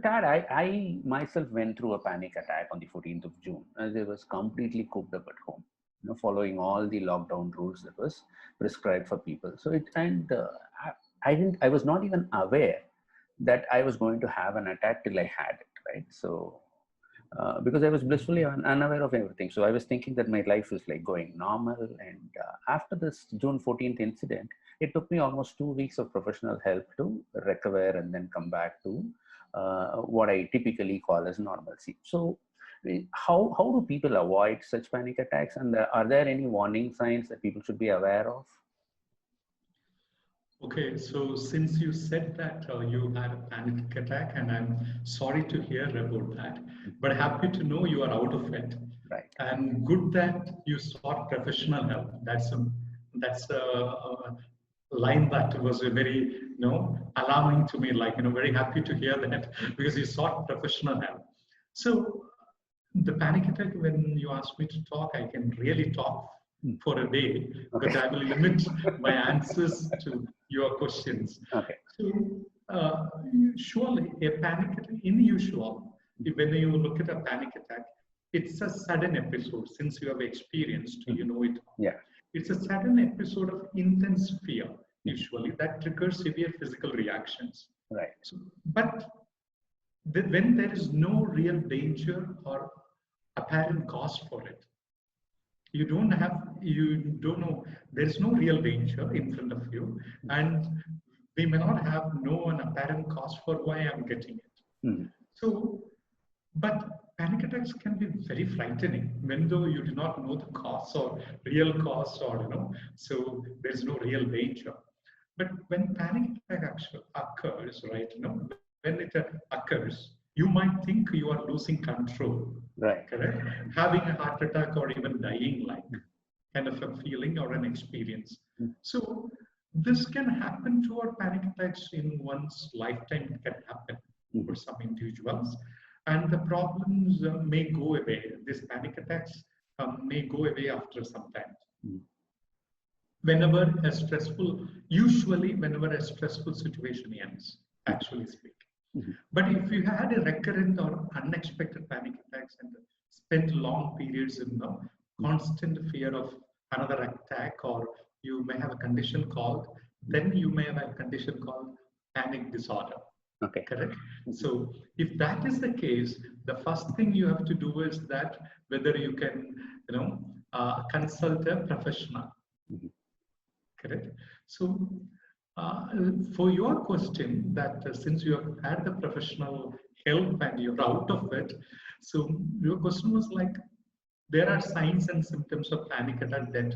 Tad, I myself went through a panic attack on the 14th of June as I was completely cooped up at home, following all the lockdown rules that was prescribed for people. So I was not even aware that I was going to have an attack till I had it, right? So because I was blissfully unaware of everything. So I was thinking that my life is like going normal. And after this June 14th incident, it took me almost 2 weeks of professional help to recover and then come back to what I typically call as normalcy. So how do people avoid such panic attacks? And are there any warning signs that people should be aware of? Okay, so since you said that you had a panic attack, and I'm sorry to hear about that, but happy to know you are out of it. Right. And good that you sought professional help. That's a line that was very, alarming to me. Like, very happy to hear that because you sought professional help. So the panic attack, when you ask me to talk, I can really talk for a day, but I will limit my answers to your questions. Okay. So, surely a panic attack, unusual, when you look at a panic attack, it's a sudden episode. Since you have experienced, you know it. Yeah. It's a sudden episode of intense fear, usually, that triggers severe physical reactions. Right. So, but when there is no real danger or apparent cause for it, you don't know, there is no real danger in front of you, and we may not have an apparent cause for why I'm getting it. So, but panic attacks can be very frightening when though you do not know the cause or real cause, or so there's no real danger. But when panic attack actually occurs, right, when it occurs, you might think you are losing control. Right. Correct? Having a heart attack or even dying, like kind of a feeling or an experience. So this can happen to our panic attacks in one's lifetime. It can happen for some individuals. And the problems may go away. These panic attacks may go away after some time. Usually whenever a stressful situation ends, actually speaking. But if you had a recurrent or unexpected panic attacks and spent long periods in constant fear of another attack, or you may have a condition called, then you may have a condition called panic disorder. Okay. Correct? So if that is the case, the first thing you have to do is that whether you can, consult a professional. Correct? So for your question, that since you have had the professional help and you're out of it, so your question was like, there are signs and symptoms of panic attack that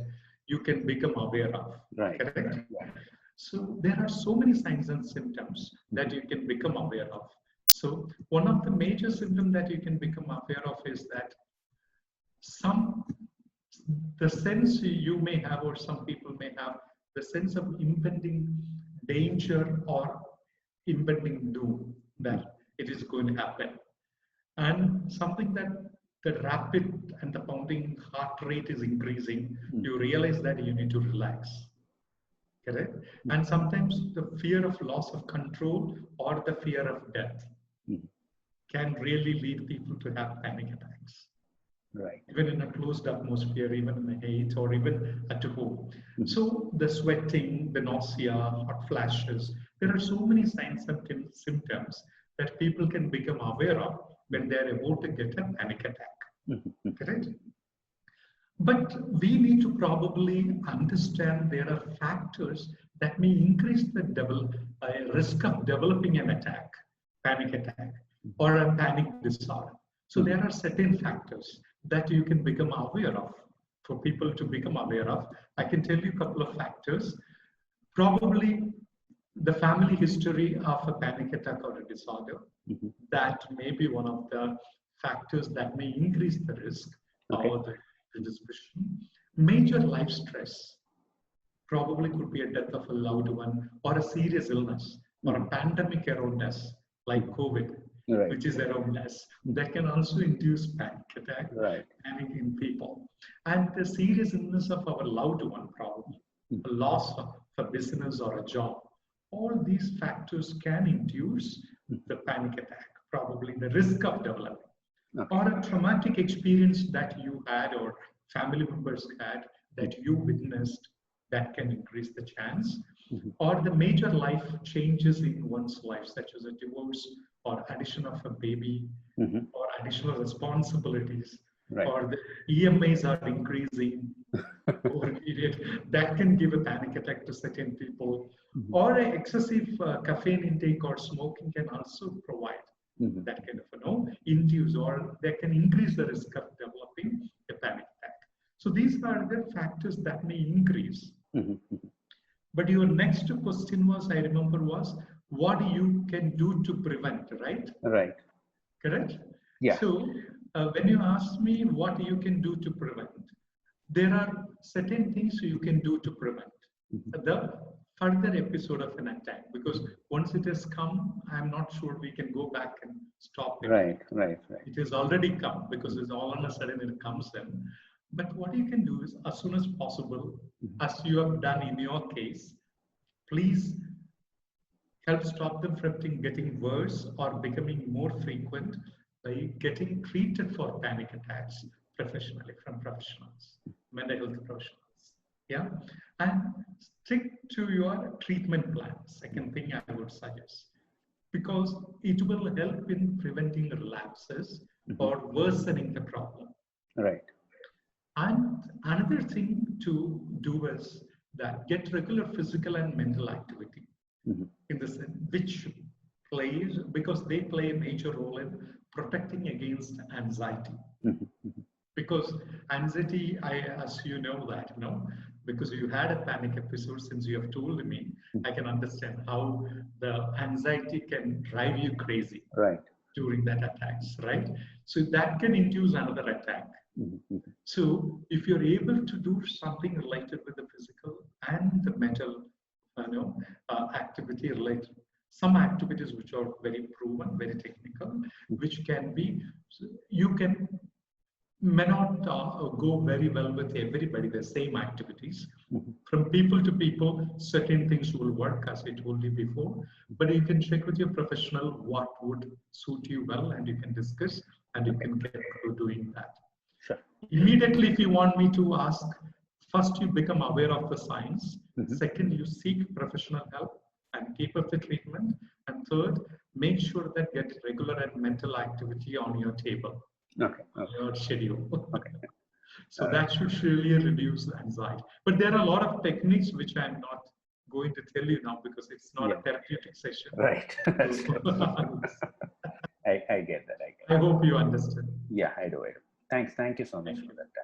you can become aware of. Right. Correct? Yeah. So there are so many signs and symptoms that you can become aware of. So one of the major symptoms that you can become aware of is that the sense you may have, or some people may have, the sense of impending danger or impending doom, that it is going to happen. And something that the rapid and the pounding heart rate is increasing, you realize that you need to relax. Correct? And sometimes the fear of loss of control or the fear of death can really lead people to have panic attacks. Right. Even in a closed atmosphere, even in the heat, or even at home. So the sweating, the nausea, hot flashes, there are so many signs and symptoms that people can become aware of when they're about to get a panic attack. Correct? But we need to probably understand there are factors that may increase the risk of developing an attack, panic attack, or a panic disorder. So there are certain factors that you can become aware of, for people to become aware of. I can tell you a couple of factors. Probably the family history of a panic attack or a disorder, that may be one of the factors that may increase the risk or the disposition. Major life stress probably could be a death of a loved one, or a serious illness, or a pandemic around us, like COVID, which is around us, that can also induce panic attack, panic in people. And the serious illness of our loved one, probably a loss of a business or a job. All these factors can induce the panic attack, probably the risk of developing, Okay. or a traumatic experience that you had or family members had that you witnessed that can increase the chance, or the major life changes in one's life, such as a divorce or addition of a baby or additional responsibilities, Right. or the EMIs are increasing over a period, that can give a panic attack to certain people, or a excessive caffeine intake or smoking can also provide that kind of induce, or that can increase the risk of developing a panic attack. So these are the factors that may increase. But your next question was, I remember, was what you can do to prevent, right? Right. Correct? Yeah. So when you ask me what you can do to prevent, there are certain things you can do to prevent the further episode of an attack, because once it has come, I'm not sure we can go back and stop it. Right. It has already come, because it's all on a sudden it comes in. But what you can do is, as soon as possible, as you have done in your case, please help stop them from getting worse or becoming more frequent by getting treated for panic attacks professionally from professionals, mental health professionals. Yeah, and stick to your treatment plan. Second thing I would suggest, because it will help in preventing relapses or worsening the problem. Right. And another thing to do is that get regular physical and mental activity in the sense which plays, because they play a major role in protecting against anxiety. Because anxiety, as you know that, because you had a panic episode, since you have told me, I can understand how the anxiety can drive you crazy during that attacks, right? So that can induce another attack. So if you're able to do something related with the physical and the mental, activity related, some activities which are very proven, very technical, which can be, you can may not go very well with everybody, the same activities. From people to people, certain things will work, as I told you before, but you can check with your professional what would suit you well, and you can discuss, and you can get through doing that. Sure. Immediately, if you want me to ask, first you become aware of the signs, second you seek professional help and keep up the treatment, and third, make sure that get regular and mental activity on your table. Your schedule. So that should surely reduce anxiety. But there are a lot of techniques which I'm not going to tell you now, because it's not a therapeutic session. Right. I get that. I hope you understand. Yeah, I do. Thank you so much for that.